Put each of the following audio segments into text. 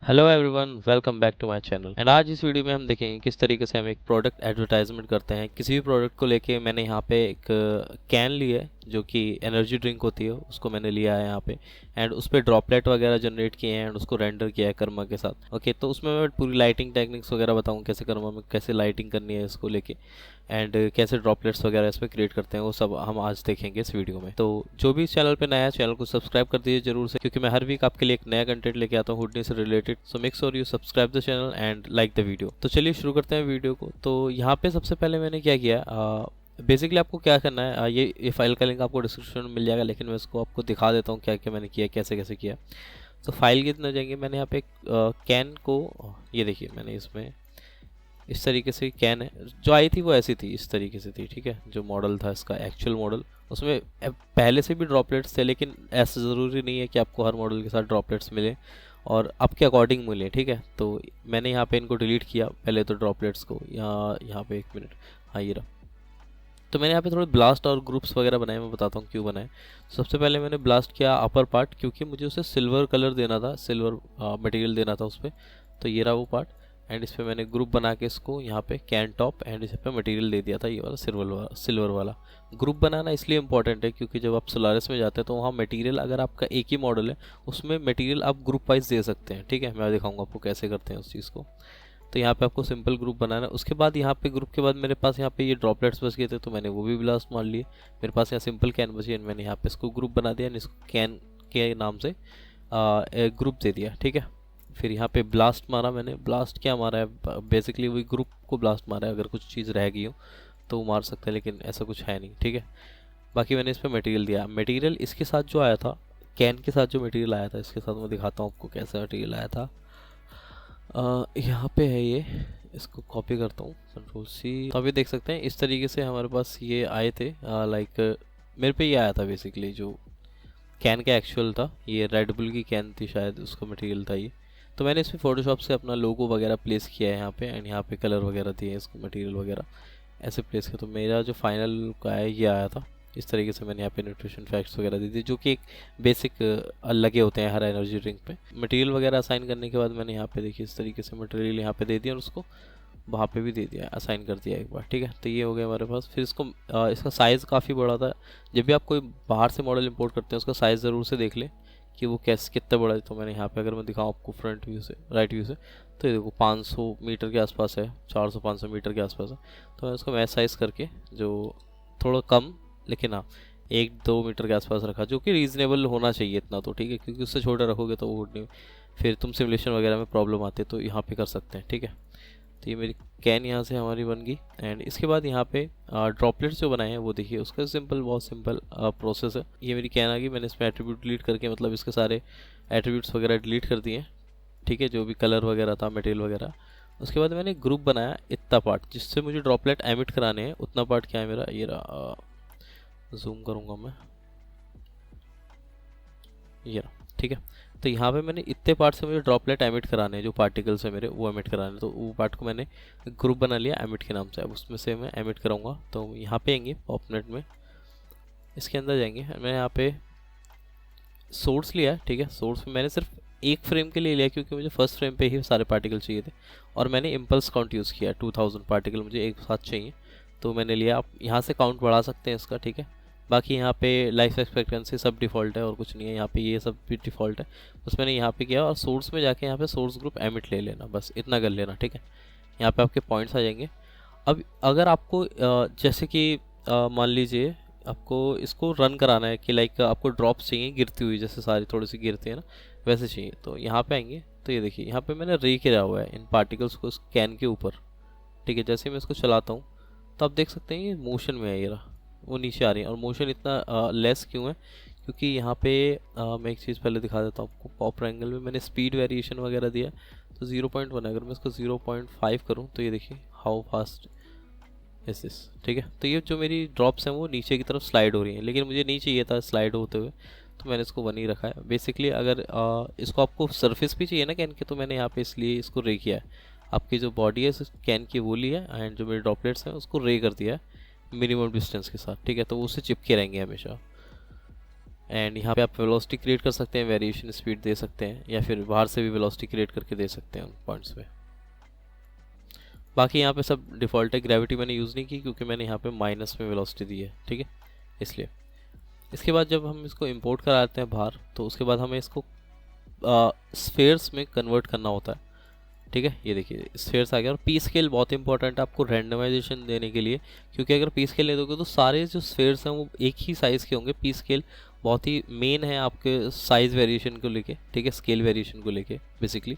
Hello everyone, welcome back to my channel. And आज इस video में हम देखेंगे किस तरीके से हम एक प्रोडक्ट एडवर्टाइजमेंट करते हैं। किसी भी प्रोडक्ट को लेके मैंने यहाँ पे एक कैन लिया है जो कि एनर्जी ड्रिंक होती है, उसको मैंने लिया है यहाँ पे। एंड उस पर ड्रॉपलेट वगैरह जनरेट किए हैं एंड उसको रेंडर किया है कर्मा के साथ। ओके, तो उसमें मैं पूरी लाइटिंग टेक्निक्स वगैरह बताऊँ कैसे कर्मा में कैसे लाइटिंग करनी है इसको लेके, एंड कैसे ड्रॉपलेट्स वगैरह इसमें क्रिएट करते हैं, वो सब हम आज देखेंगे इस वीडियो में। तो जो भी इस चैनल पे नया है, चैनल को सब्सक्राइब कर दीजिए जरूर से, क्योंकि मैं हर वीक आपके लिए एक नया कंटेंट लेके आता हूँ हुडनी से related. So make sure you subscribe the channel and like the video. तो चलिए शुरू करते हैं वीडियो को। तो यहाँ पे सबसे पहले मैंने क्या किया, बेसिकली आपको क्या करना है, ये फाइल का लिंक आपको डिस्क्रिप्शन में मिल जाएगा, लेकिन मैं इसको आपको दिखा देता हूँ क्या क्या मैंने किया, कैसे कैसे किया। तो फाइल के अंदर जाएंगे, मैंने यहाँ पे कैन को, ये देखिए मैंने इसमें इस तरीके से कैन है जो आई थी वो ऐसी थी, इस तरीके से थी। ठीक है, जो मॉडल था इसका एक्चुअल मॉडल, उसमें पहले से भी ड्रॉपलेट्स थे, लेकिन ऐसा ज़रूरी नहीं है कि आपको हर मॉडल के साथ ड्रॉपलेट्स मिले और आपके अकॉर्डिंग मिले। ठीक है, तो मैंने यहाँ पे इनको डिलीट किया पहले तो ड्रॉपलेट्स को। यहाँ पे एक मिनट, हाँ ये रहा। तो मैंने यहाँ पे थोड़े ब्लास्ट और ग्रुप्स वगैरह बनाए, मैं बताता हूँ क्यों बनाए। सबसे पहले मैंने ब्लास्ट किया अपर पार्ट, क्योंकि मुझे उसे सिल्वर कलर देना था, सिल्वर मटेरियल देना था उस पर। तो ये रहा वो पार्ट। एंड इस पर मैंने ग्रुप बना के इसको यहाँ पे कैन टॉप एंड इस पे मटेरियल दे दिया था, ये वाला सिल्वर वाला। ग्रुप बनाना इसलिए इंपॉर्टेंट है क्योंकि जब आप सोलारिस में जाते हैं तो वहाँ मटेरियल, अगर आपका एक ही मॉडल है उसमें मटेरियल आप ग्रुप वाइज दे सकते हैं। ठीक है, मैं दिखाऊंगा आपको कैसे करते हैं उस चीज़ को। तो यहाँ पे आपको सिंपल ग्रुप बनाना है। उसके बाद यहाँ पे ग्रुप के बाद मेरे पास यहाँ पे ये ड्रॉपलेट्स बच गए थे, तो मैंने वो भी ब्लास्ट मार लिए। मेरे पास यहाँ सिंपल कैन बची है, मैंने यहाँ पे इसको ग्रुप बना दिया, इसको कैन के नाम से ग्रुप दे दिया। ठीक है, फिर यहाँ पे ब्लास्ट मारा मैंने। ब्लास्ट क्या मारा है, बेसिकली वही ग्रुप को ब्लास्ट मारा है। अगर कुछ चीज़ रह गई हो तो वो मार सकते हैं, लेकिन ऐसा कुछ है नहीं। ठीक है, बाकी मैंने इस पर मटेरियल दिया। मटेरियल इसके साथ जो आया था, कैन के साथ जो मटेरियल आया था, इसके साथ मैं दिखाता हूँ आपको कैसा मटेरियल आया था। यहाँ पे है ये, इसको कॉपी करता हूँ, कंट्रोल सी। तो अभी देख सकते हैं इस तरीके से हमारे पास ये आए थे। लाइक मेरे पे ये आया था बेसिकली, जो कैन का एक्चुअल था, ये रेड बुल की कैन थी शायद, उसका मटेरियल था ये। तो मैंने इसमें फोटोशॉप से अपना लोगो वगैरह प्लेस किया है यहाँ पे, एंड यहाँ पे कलर वगैरह दिए हैं, इसको मटेरियल वगैरह ऐसे प्लेस किया। तो मेरा जो फाइनल का है ये आया था इस तरीके से। मैंने यहाँ पे न्यूट्रिशन फैक्ट्स वगैरह दी थी, जो कि एक बेसिक लगे होते हैं हर एनर्जी ड्रिंक पे। मटेरियल वगैरह असाइन करने के बाद मैंने यहाँ पे देखिए इस तरीके से मटेरियल यहाँ पे दे दिया और उसको वहाँ पे भी दे दिया, असाइन कर दिया एक बार। ठीक है, तो ये हो गया हमारे पास। फिर इसको इसका साइज़ काफ़ी बड़ा था। जब भी आप कोई बाहर से मॉडल इंपोर्ट करते हैं उसका साइज़ ज़रूर से देख लें कि वो कैसे कितना बड़ा है। तो मैंने यहाँ पे, अगर मैं दिखाऊँ आपको फ्रंट व्यू से, राइट व्यू से, तो ये देखो 500 मीटर के आसपास है, 400-500 मीटर के आसपास है। तो मैं उसको मैच साइज़ करके, जो थोड़ा कम, लेकिन हाँ 1-2 मीटर के आसपास रखा, जो कि रीज़नेबल होना चाहिए इतना तो। ठीक है, क्योंकि उससे छोटा रखोगे तो वो नहीं, फिर तुम सिमुलेशन वगैरह में प्रॉब्लम आती है, तो यहाँ पे कर सकते हैं। ठीक है, तो ये मेरी कैन यहाँ से हमारी बन गई। एंड इसके बाद यहाँ पे ड्रॉपलेट्स जो बनाए हैं वो देखिए, उसका सिंपल, बहुत सिंपल प्रोसेस है। ये मेरी कैन आ गई, मैंने इसमें एट्रीब्यूट डिलीट करके, मतलब इसके सारे एट्रीब्यूट्स वगैरह डिलीट कर दिए। ठीक है, जो भी कलर वगैरह था, मटेरियल वगैरह। उसके बाद मैंने ग्रुप बनाया इतना पार्ट जिससे मुझे ड्रॉपलेट एमिट कराने हैं, उतना पार्ट क्या है मेरा, ये रहा, जूम करूँगा मैं, ये रहा। ठीक है, तो यहाँ पे मैंने इतने पार्ट से मुझे ड्रॉपलेट एमिट कराने हैं, जो पार्टिकल्स है मेरे वो एमिट कराने हैं। तो वो पार्ट को मैंने ग्रुप बना लिया एमिट के नाम से। अब उसमें से मैं एमिट कराऊंगा। तो यहाँ पे आएंगे पॉपनेट में, इसके अंदर जाएंगे। मैं यहाँ पे सोर्स लिया है। ठीक है, सोर्स में मैंने सिर्फ एक फ्रेम के लिए लिया, क्योंकि मुझे फर्स्ट फ्रेम पे ही सारे पार्टिकल चाहिए थे। और मैंने इम्पल्स काउंट यूज़ किया, 2000 पार्टिकल मुझे एक साथ चाहिए, तो मैंने लिया। आप यहाँ से काउंट बढ़ा सकते हैं इसका। ठीक है, बाकी यहाँ पे लाइफ एक्सपेक्टेंसी सब डिफ़ॉल्ट है और कुछ नहीं है। यहाँ पे ये सब भी डिफ़ॉल्ट है, बस मैंने यहाँ पे किया। और सोर्स में जाके यहाँ पे सोर्स ग्रुप एमिट ले लेना, बस इतना कर लेना। ठीक है, यहाँ पे आपके पॉइंट्स आ जाएंगे। अब अगर आपको जैसे कि मान लीजिए आपको इसको रन कराना है, कि लाइक आपको ड्रॉप्स चाहिए गिरती हुई, जैसे सारी थोड़ी सी गिरती है ना, वैसे चाहिए। तो यहाँ पे आएंगे, तो ये देखिए यहाँ पे मैंने रे किया हुआ है इन पार्टिकल्स को इस कैन के ऊपर। ठीक है, जैसे मैं इसको चलाता हूँ तो आप देख सकते हैं ये मोशन में है, ये रहा, वो नीचे आ रही है। और मोशन इतना लेस क्यों है, क्योंकि यहाँ पे मैं एक चीज़ पहले दिखा देता हूँ आपको। पॉपर एंगल में मैंने स्पीड वेरिएशन वगैरह दिया, तो 0.1 है। अगर मैं इसको 0.5 करूँ तो ये देखिए हाउ फास्ट इस दिस। ठीक है, तो ये जो मेरी ड्रॉप्स हैं वो नीचे की तरफ स्लाइड हो रही हैं, लेकिन मुझे नहीं चाहिए था स्लाइड होते हुए, तो मैंने इसको 1 ही रखा है। बेसिकली अगर इसको आपको सरफेस भी चाहिए ना कैन के, तो मैंने यहाँ पे इसलिए इसको रे किया है। आपकी जो बॉडी है कैन की वो ली है, एंड जो मेरे ड्रॉपलेट्स हैं उसको रे कर दिया है मिनिमम डिस्टेंस के साथ। ठीक है, तो वो उससे चिपके रहेंगे हमेशा। एंड यहाँ पे आप वेलोसिटी क्रिएट कर सकते हैं, वेरिएशन स्पीड दे सकते हैं, या फिर बाहर से भी वेलोसिटी क्रिएट करके दे सकते हैं उन पॉइंट्स पे। बाकी यहाँ पे सब डिफ़ॉल्ट है, ग्रेविटी मैंने यूज़ नहीं की क्योंकि मैंने यहाँ पे माइनस में वेलोसिटी दी है, ठीक है, इसलिए। इसके बाद जब हम इसको इंपोर्ट कराते हैं बाहर, तो उसके बाद हमें इसको स्फेयर्स में कन्वर्ट करना होता है, ठीक है। ये देखिए स्फेयर्स आ गया। और पी स्केल बहुत इंपॉर्टेंट है आपको रैंडमाइजेशन देने के लिए, क्योंकि अगर पी स्केल ले दोगे तो सारे जो स्फेयर्स हैं वो एक ही साइज़ के होंगे। पी स्केल बहुत ही मेन है आपके साइज़ वेरिएशन को लेके, ठीक है, स्केल वेरिएशन को लेके बेसिकली।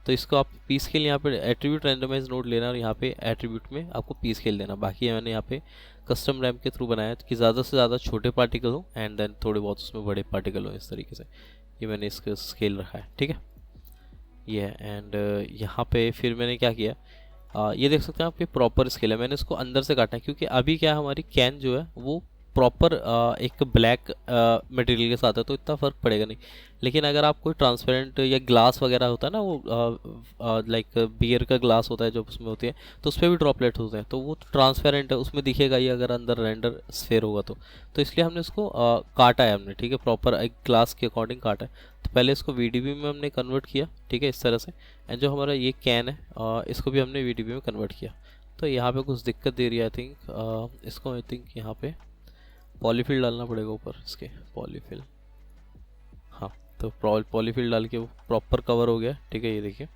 तो इसको आप पी स्केल यहाँ पे एट्रीब्यूट रैंडमाइज नोड लेना और यहाँ पे एट्रीब्यूट में आपको पी स्केल देना। बाकी मैंने यहाँ पे कस्टम रैम के थ्रू बनाया कि ज़्यादा से ज़्यादा छोटे पार्टिकल हो एंड देन थोड़े बहुत उसमें बड़े पार्टिकल हो, इस तरीके से ये मैंने इसका स्केल रखा है, ठीक है, ये है। एंड यहाँ पे फिर मैंने क्या किया, ये देख सकते हैं आपके प्रॉपर स्केल है। मैंने इसको अंदर से काटा है क्योंकि अभी क्या हमारी कैन जो है वो प्रॉपर एक ब्लैक मटेरियल के साथ है, तो इतना फ़र्क पड़ेगा नहीं। लेकिन अगर आप कोई ट्रांसपेरेंट या ग्लास वगैरह होता है ना, वो लाइक बियर का ग्लास होता है जो उसमें होती है, तो उस पर भी ड्रॉपलेट होते हैं, तो वो ट्रांसपेरेंट है, उसमें दिखेगा ही अगर अंदर रेंडर स्फेयर होगा तो इसलिए हमने उसको काटा है हमने, ठीक है, प्रॉपर एक ग्लास के अकॉर्डिंग काटा है। तो पहले इसको वीडीबी में हमने कन्वर्ट किया, ठीक है, इस तरह से। एंड जो हमारा ये कैन है इसको भी हमने वीडीबी में कन्वर्ट किया। तो यहाँ पे कुछ दिक्कत दे रही है आई थिंक, इसको आई थिंक यहाँ पे पॉलीफिल डालना पड़ेगा ऊपर इसके, पॉलीफिल, हाँ, तो पॉलीफिल डाल के वो प्रॉपर कवर हो गया, ठीक है, ये देखिए।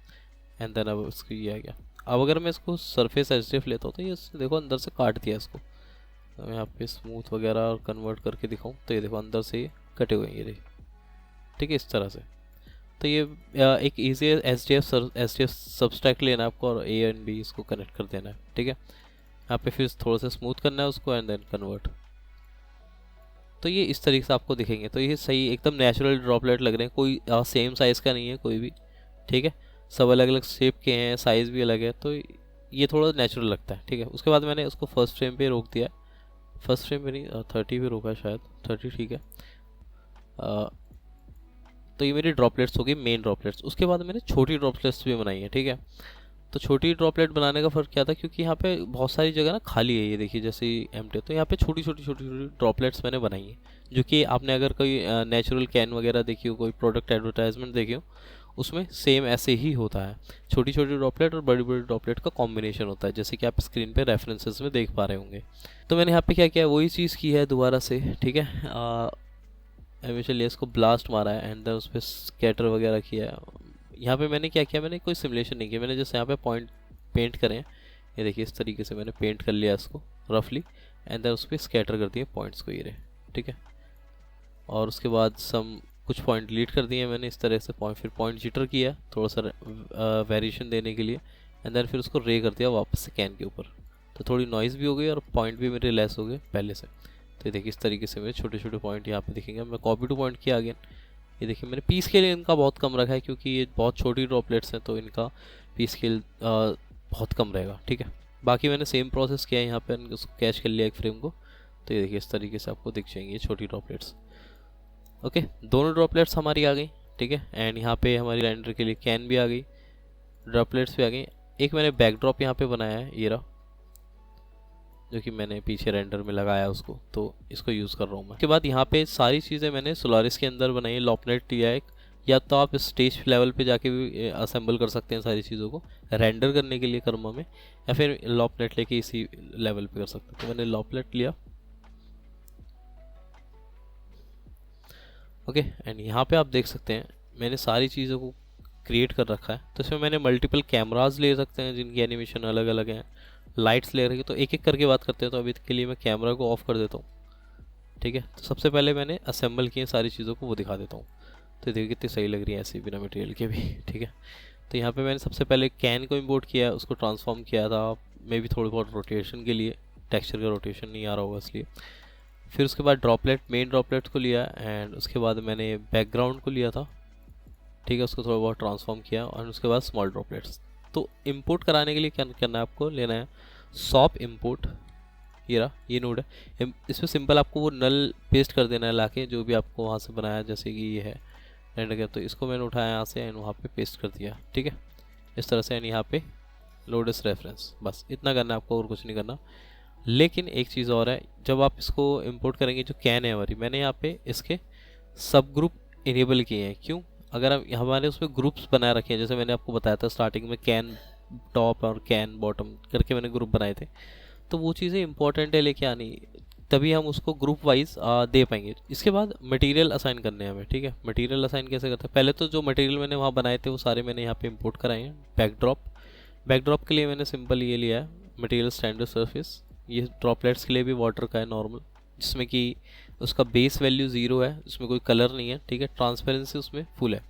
एंड देन अब इसको ये आ गया। अब अगर मैं इसको सरफेस एचडीएफ लेता हूँ तो ये देखो अंदर से काट दिया इसको। तो मैं यहाँ पे स्मूथ वगैरह और कन्वर्ट करके दिखाऊँ तो ये देखो अंदर से ये कटे हुए हैं, ये देखिए, ठीक है, इस तरह से। तो ये एक easy H D F subtract लेना है आपको और ए एंड बी इसको कनेक्ट कर देना है, ठीक है। यहाँ पे फिर थोड़ा सा स्मूथ करना है उसको एंड देन कन्वर्ट। तो ये इस तरीके से आपको दिखेंगे। तो ये सही एकदम नेचुरल ड्रॉपलेट लग रहे हैं, कोई सेम साइज़ का नहीं है कोई भी, ठीक है, सब अलग अलग शेप के हैं, साइज़ भी अलग है, तो ये थोड़ा नेचुरल लगता है, ठीक है। उसके बाद मैंने उसको फर्स्ट फ्रेम पे रोक दिया, फर्स्ट फ्रेम पे नहीं 30 पे रोका है शायद, 30 ठीक है। तो ये मेरी ड्रॉपलेट्स हो गई, मेन ड्रॉपलेट्स। उसके बाद मैंने छोटी ड्रॉपलेट्स भी बनाई है, ठीक है। तो छोटी ड्रॉपलेट बनाने का फ़र्क क्या था, क्योंकि यहाँ पे बहुत सारी जगह ना खाली है, ये देखिए जैसे एम्प्टी, तो यहाँ पे छोटी छोटी ड्रॉपलेट्स मैंने बनाई है, जो कि आपने अगर कोई नेचुरल कैन वगैरह देखी हो, कोई प्रोडक्ट एडवर्टाइजमेंट देखी हो, उसमें सेम ऐसे ही होता है। छोटी छोटी ड्रॉपलेट और बड़ी बड़ी ड्रॉपलेट का कॉम्बिनेशन होता है, जैसे कि आप स्क्रीन पे रेफरेंसेस में देख पा रहे होंगे। तो मैंने यहाँ पे क्या किया, वही चीज़ की है दोबारा से, ठीक है। हमेशा लेस को ब्लास्ट मारा है एंड देन उस पर स्कैटर वगैरह किया है। यहाँ पे मैंने क्या किया, मैंने कोई सिमुलेशन नहीं किया, मैंने जैसे यहाँ पे पॉइंट पेंट करें, ये देखिए इस तरीके से मैंने पेंट कर लिया इसको रफली एंड देन उस पर स्कैटर कर दिए पॉइंट्स को, ये रहे, ठीक है। और उसके बाद कुछ पॉइंट डिलीट कर दिए मैंने इस तरह से, फिर पॉइंट जिटर किया थोड़ा सा वेरिएशन देने के लिए एंड देन फिर उसको रे कर दिया वापस से कैन के ऊपर, तो थोड़ी नॉइज़ भी हो गई और पॉइंट भी मेरे लेस हो गए पहले से। तो ये देखिए इस तरीके से मेरे छोटे छोटे पॉइंट यहाँ पे दिखेंगे। मैं कॉपी टू पॉइंट किया अगेन, ये देखिए मैंने पी स्केल इनका बहुत कम रखा है क्योंकि ये बहुत छोटी ड्रॉपलेट्स हैं, तो इनका पी स्केल बहुत कम रहेगा, ठीक है। बाकी मैंने सेम प्रोसेस किया है, यहाँ पे उसको कैच कर लिया एक फ्रेम को, तो ये देखिए इस तरीके से आपको दिख जाएंगी छोटी ड्रॉपलेट्स। ओके, दोनों ड्रॉपलेट्स हमारी आ गई, ठीक है। एंड यहाँ पे हमारी रेंडर के लिए कैन भी आ गई, ड्रॉपलेट्स भी आ गई। एक मैंने बैकड्रॉप यहाँ पे बनाया है, ये रहा, जो कि मैंने पीछे रेंडर में लगाया उसको, तो इसको यूज़ कर रहा हूँ मैं। उसके बाद यहाँ पे सारी चीज़ें मैंने सोलारिस के अंदर बनाई है, लॉपनेट लिया एक, या तो आप स्टेज लेवल पे जाके भी असेंबल कर सकते हैं सारी चीज़ों को रेंडर करने के लिए कर्मा में, या फिर लॉपनेट लेके इसी लेवल पे कर सकते हैं। तो मैंने लॉपनेट लिया, ओके। एंड यहाँ पे आप देख सकते हैं मैंने सारी चीज़ों को क्रिएट कर रखा है। तो इसमें मैंने मल्टीपल कैमराज ले सकते हैं जिनकी एनिमेशन अलग अलग हैं, लाइट्स ले रखी, तो एक एक करके बात करते हैं। तो अभी के लिए मैं कैमरा को ऑफ कर देता हूँ, ठीक है। तो सबसे पहले मैंने असेंबल किए सारी चीज़ों को, वो दिखा देता हूँ। तो देखिए कितनी सही लग रही है ऐसे बिना मटेरियल के भी, ठीक है। तो यहाँ पे मैंने सबसे पहले कैन को इंपोर्ट किया, उसको ट्रांसफॉर्म किया था, मे भी थोड़ी बहुत रोटेशन के लिए, टेक्सचर का रोटेशन नहीं आ रहा होगा इसलिए। फिर उसके बाद मेन ड्रॉपलेट को लिया एंड उसके बाद मैंने बैकग्राउंड को लिया था, ठीक है, उसको थोड़ा बहुत ट्रांसफॉर्म किया और उसके बाद स्मॉल ड्रॉपलेट्स। तो इंपोर्ट कराने के लिए क्या करना है, आपको लेना है सॉप इंपोर्ट, ये रहा, ये नोड है। इसमें सिंपल आपको वो नल पेस्ट कर देना है लाके, जो भी आपको वहाँ से बनाया, जैसे कि ये है रेंडर किया, तो इसको मैंने उठाया यहाँ से एंड वहाँ पे पेस्ट कर दिया, ठीक है, इस तरह से। एंड यहाँ पे लोड एस रेफरेंस, बस इतना करना है आपको, और कुछ नहीं करना। लेकिन एक चीज़ और है, जब आप इसको इंपोर्ट करेंगे, जो कैन है हमारी, मैंने यहाँ पे इसके सब ग्रुप इनेबल किए हैं। क्यों? अगर हम हमारे उसमें ग्रुप्स बनाए रखे हैं, जैसे मैंने आपको बताया था स्टार्टिंग में कैन टॉप और कैन बॉटम करके मैंने ग्रुप बनाए थे, तो वो चीज़ें इंपॉर्टेंट है लेके आनी, तभी हम उसको ग्रुप वाइज दे पाएंगे। इसके बाद मटेरियल असाइन करने हैं हमें, ठीक है। मटेरियल असाइन कैसे करते हैं? पहले तो जो मटेरियल मैंने वहाँ बनाए थे वो सारे मैंने यहाँ पे इंपोर्ट कराए हैं। बैकड्रॉप के लिए मैंने सिंपल ये लिया है मटेरियल स्टैंडर्ड सरफेस। ये ड्रॉपलेट्स के लिए भी वाटर का है नॉर्मल, जिसमें कि उसका बेस वैल्यू 0 है, उसमें कोई कलर नहीं है, ठीक है। ट्रांसपेरेंसी उसमें फुल है,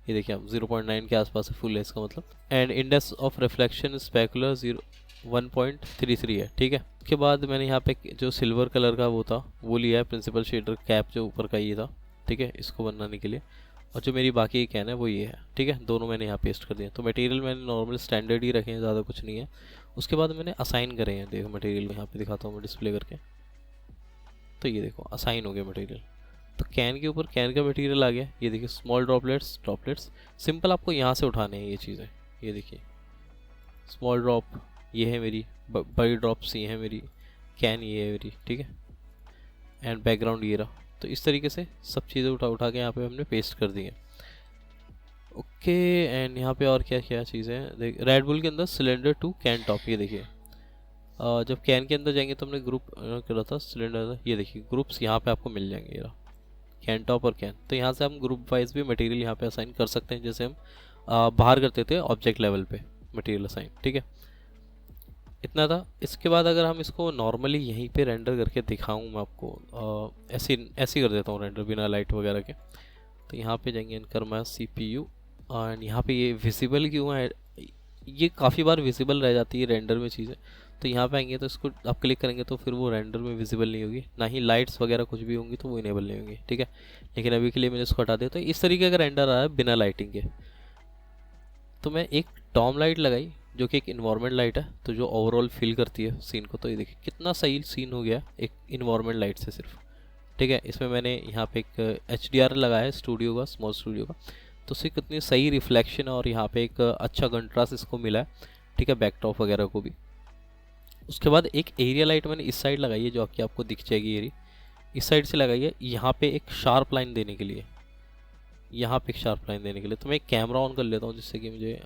ये देखिए आप 0.9 के आसपास है, फुल है इसका मतलब। And index of reflection specular 1.33 है, ठीक है। उसके बाद मैंने यहाँ पे जो सिल्वर कलर का वो था वो लिया है, प्रिंसिपल शेडर कैप जो ऊपर का ये था, ठीक है, इसको बनाने के लिए। और जो मेरी बाकी कैन है वो ये है, ठीक है। दोनों मैंने यहाँ पेस्ट कर दिए। तो मटेरियल मैंने नॉर्मल स्टैंडर्ड ही रखे हैं, ज़्यादा कुछ नहीं है। उसके बाद मैंने असाइन करे हैं, देखो मटेरियल यहाँ पे दिखाता हूँ मैं डिस्प्ले करके। तो ये देखो असाइन हो गया मटेरियल। तो कैन के ऊपर कैन का मटेरियल आ गया, ये देखिए स्मॉल ड्रॉपलेट्स सिंपल आपको यहाँ से उठाने हैं ये चीज़ें। ये देखिए स्मॉल ड्रॉप ये है मेरी, बड़ी ड्रॉप्स ये है मेरी, कैन ये है मेरी, ठीक है। एंड बैकग्राउंड ये रहा। तो इस तरीके से सब चीज़ें उठा उठा के यहाँ पे हमने पेस्ट कर दी है। ओके, एंड यहाँ पे और क्या क्या चीज़ें हैं देख, रेड बुल के अंदर सिलेंडर टू कैन टॉप, ये देखिए। जब कैन के अंदर जाएंगे तो हमने ग्रुप करा था सिलेंडर, ये देखिए ग्रुप्स यहाँ पे आपको मिल जाएंगे, ये कैन टॉप और कैन। तो यहाँ से हम ग्रुप वाइज भी मटेरियल यहाँ पे असाइन कर सकते हैं, जैसे हम बाहर करते थे ऑब्जेक्ट लेवल पे मटेरियल असाइन, ठीक है। इतना था। इसके बाद अगर हम इसको नॉर्मली यहीं पे रेंडर करके दिखाऊं मैं आपको, ऐसे कर देता हूँ रेंडर बिना लाइट वगैरह के। तो यहाँ पे जाएंगे इनकर मैं CPU, एंड यहाँ पे ये विजिबल क्यों है, ये काफ़ी बार विजिबल रह जाती है रेंडर में चीज़ें। तो यहाँ पे आएंगे तो इसको आप क्लिक करेंगे तो फिर वो रेंडर में विजिबल नहीं होगी, ना ही लाइट्स वगैरह कुछ भी होंगी तो वो इनेबल नहीं होंगी, ठीक है। लेकिन अभी के लिए मैंने इसको हटा दिया। तो इस तरीके का रेंडर आ रहा है बिना लाइटिंग के। तो मैं एक टॉम लाइट लगाई जो कि एक इन्वायरमेंट लाइट है, तो जो ओवरऑल फील करती है सीन को। तो ये देखिए कितना सही सीन हो गया एक इन्वायरमेंट लाइट से सिर्फ, ठीक है। इसमें मैंने यहाँ पे एक HDR लगाया है स्टूडियो का, स्मॉल स्टूडियो का। तो उससे कितनी सही रिफ्लेक्शन और यहाँ पे एक अच्छा कंट्रास्ट इसको मिला है, ठीक है, बैकटॉप वगैरह को भी। उसके बाद एक एरिया लाइट मैंने इस साइड लगाई है जो कि आपको दिख जाएगी, एरिया इस साइड से लगाई है यहाँ पे एक शार्प लाइन देने के लिए, यहाँ पे एक शार्प लाइन देने के लिए। तो मैं एक कैमरा ऑन कर लेता हूँ जिससे कि मुझे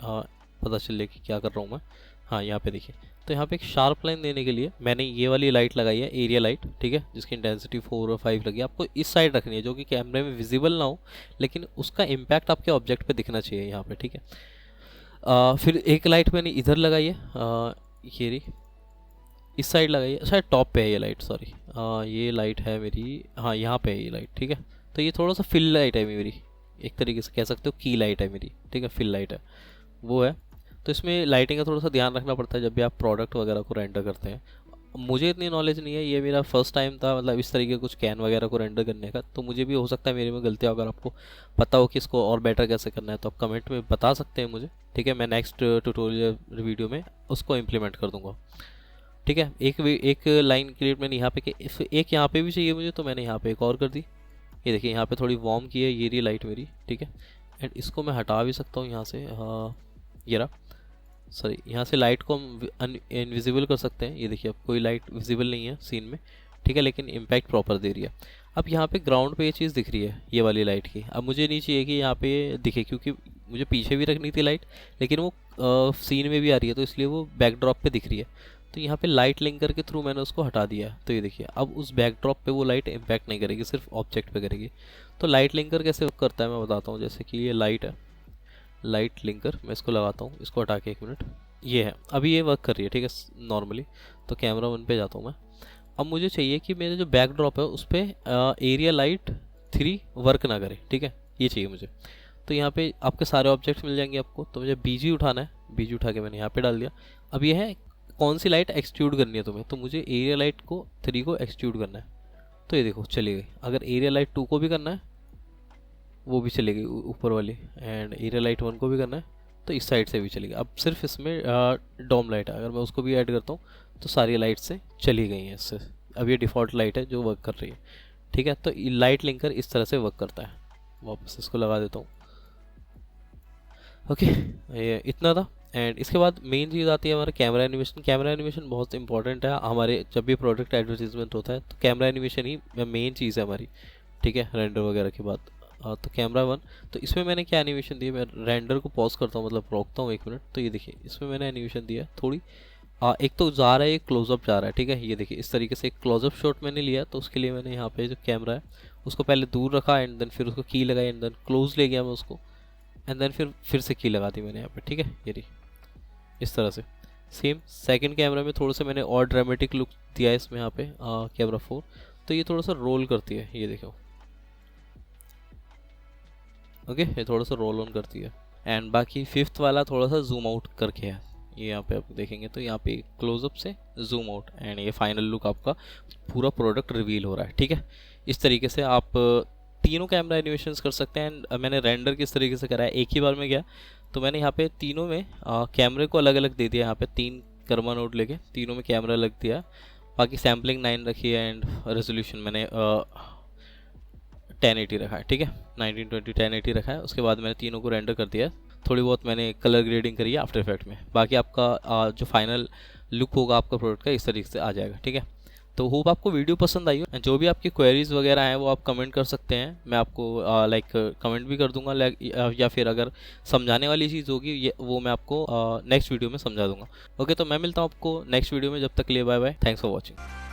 पता चले कि क्या कर रहा हूँ मैं। हाँ, यहाँ पे देखिए। तो यहाँ पे एक शार्प लाइन देने के लिए मैंने ये वाली लाइट लगाई है, एरिया लाइट, ठीक है, जिसकी इंटेंसिटी 4 और 5 लगी है। आपको इस साइड रखनी है जो कि कैमरे में विजिबल ना हो, लेकिन उसका इम्पैक्ट आपके ऑब्जेक्ट पे दिखना चाहिए यहाँ पे, ठीक है। फिर एक लाइट मैंने इधर लगाई है, ये रही इस साइड लगाई है, शायद टॉप पे है ये लाइट, सॉरी। ये लाइट है मेरी, हाँ यहाँ पे है ये लाइट, ठीक है। तो ये थोड़ा सा फिल लाइट है मेरी, एक तरीके से कह सकते हो की लाइट है मेरी, ठीक है, फिल लाइट है वो है। तो इसमें लाइटिंग का थोड़ा सा ध्यान रखना पड़ता है जब भी आप प्रोडक्ट वगैरह को रेंडर करते हैं। मुझे इतनी नॉलेज नहीं है, ये मेरा फर्स्ट टाइम था मतलब इस तरीके कुछ कैन वगैरह को रेंडर करने का। तो मुझे भी हो सकता है मेरे में गलतियाँ, अगर आपको पता हो कि इसको और बेटर कैसे करना है तो आप कमेंट में बता सकते हैं मुझे, ठीक है। मैं नेक्स्ट ट्यूटोरियल वीडियो में उसको इम्प्लीमेंट कर दूँगा, ठीक है। एक लाइन क्रिएट मैंने यहाँ पे, एक यहाँ पे भी चाहिए मुझे, तो मैंने यहाँ पे एक और कर दी। ये देखिए यहाँ पे थोड़ी वार्म की है, ये रही लाइट मेरी, ठीक है। एंड इसको मैं हटा भी सकता हूँ यहाँ से, ये रहा, सॉरी, यहाँ से लाइट को हम इनविजिबल कर सकते हैं। ये देखिए अब कोई लाइट विजिबल नहीं है सीन में, ठीक है, लेकिन इम्पैक्ट प्रॉपर दे रही है। अब यहाँ पे ग्राउंड पे ये चीज़ दिख रही है ये वाली लाइट की। अब मुझे नहीं चाहिए कि यहाँ पे दिखे, क्योंकि मुझे पीछे भी रखनी थी लाइट, लेकिन वो सीन में भी आ रही है, तो इसलिए वो बैकड्रॉप पे दिख रही है। तो यहाँ पे लाइट लिंकर के थ्रू मैंने उसको हटा दिया। तो ये देखिए अब उस बैकड्रॉप पे वो लाइट इम्पैक्ट नहीं करेगी, सिर्फ ऑब्जेक्ट पे करेगी। तो लाइट लिंकर कैसे वर्क करता है मैं बताता हूँ। जैसे कि ये लाइट है, लाइट लिंकर मैं इसको लगाता हूँ, इसको हटा के 1 मिनट, ये है, अभी ये वर्क कर रही है, ठीक है नॉर्मली। तो कैमरा 1 पे जाता हूँ मैं। अब मुझे चाहिए कि मेरे जो बैकड्रॉप है उस पर एरिया लाइट 3 वर्क ना करे, ठीक है, ये चाहिए मुझे। तो यहाँ पे आपके सारे ऑब्जेक्ट्स मिल जाएंगे आपको। तो मुझे BG उठाना है, BG उठा के मैंने यहाँ पे डाल दिया। अब ये है कौन सी लाइट एक्सट्रूड करनी है तुम्हें, तो मुझे एरिया लाइट को 3 को एक्सट्रूड करना है। तो ये देखो चली गई। अगर एरिया लाइट 2 को भी करना है वो भी चली गई ऊपर वाली, एंड एरिया लाइट 1 को भी करना है तो इस साइड से भी चली गई। अब सिर्फ इसमें डॉम लाइट है, अगर मैं उसको भी ऐड करता हूँ तो सारी लाइट से चली गई हैं इससे। अब ये डिफ़ॉल्ट लाइट है जो वर्क कर रही है, ठीक है। तो लाइट लिंकर इस तरह से वर्क करता है। वापस इसको लगा देता हूँ, ओके, ये इतना था। एंड इसके बाद मेन चीज़ आती है हमारा कैमरा एनिमेशन। कैमरा एनिमेशन बहुत इंपॉर्टेंट है हमारे, जब भी प्रोडक्ट एडवर्टीजमेंट होता है तो कैमरा एनिमेशन ही मेन चीज़ है हमारी, ठीक है, रेंडर वगैरह के बाद। तो कैमरा 1, तो इसमें मैंने क्या एनिमेशन दी है, मैं रेंडर को पॉज करता हूँ, मतलब रोकता हूँ 1 मिनट। तो ये देखिए इसमें मैंने एनिमेशन दिया है थोड़ी, एक तो जा रहा है, एक क्लोजअप जा रहा है, ठीक है। ये देखिए इस तरीके से एक क्लोजअप शॉट मैंने लिया, तो उसके लिए मैंने यहाँ पे जो कैमरा है उसको पहले दूर रखा एंड देन फिर उसको की लगाई एंड देन क्लोज ले गया मैं उसको, एंड देन फिर से की लगा दी मैंने यहाँ पे, ठीक है। ये रही इस तरह से। सेम सेकंड कैमरा में थोड़ा सा मैंने और ड्रामेटिक लुक दिया है इसमें, यहाँ पे कैमरा 4, तो ये थोड़ा सा रोल करती है, ये देखो, ओके, ये थोड़ा सा रोल ऑन करती है। एंड बाकी फिफ्थ वाला थोड़ा सा जूम आउट करके है, ये यहाँ पे आप देखेंगे तो यहाँ पे क्लोजअप से जूम आउट एंड ये फाइनल लुक आपका पूरा प्रोडक्ट रिवील हो रहा है, ठीक है। इस तरीके से आप तीनों कैमरा एनिमेशंस कर सकते हैं। एंड मैंने रेंडर किस तरीके से करा है, एक ही बार में गया तो मैंने यहाँ पे तीनों में कैमरे को अलग अलग दे दिया, यहाँ पे 3 कर्मा नोड लेके तीनों में कैमरा लग दिया। बाकी सैम्पलिंग 9 रखी है एंड रेजोल्यूशन मैंने 1080 रखा है, ठीक है, 1920 1080 रखा है। उसके बाद मैंने तीनों को रेंडर कर दिया, थोड़ी बहुत मैंने कलर ग्रेडिंग करी है आफ्टर इफेक्ट में। बाकी आपका जो फाइनल लुक होगा आपका प्रोडक्ट का इस तरीके से आ जाएगा, ठीक है। तो होप आपको वीडियो पसंद आई हो। जो भी आपकी क्वेरीज वगैरह हैं वो आप कमेंट कर सकते हैं, मैं आपको लाइक कमेंट भी कर दूंगा, या फिर अगर समझाने वाली चीज़ होगी ये वो मैं आपको नेक्स्ट वीडियो में समझा दूंगा। ओके, तो मैं मिलता हूँ आपको नेक्स्ट वीडियो में, जब तक के लिए bye bye, thanks for watching.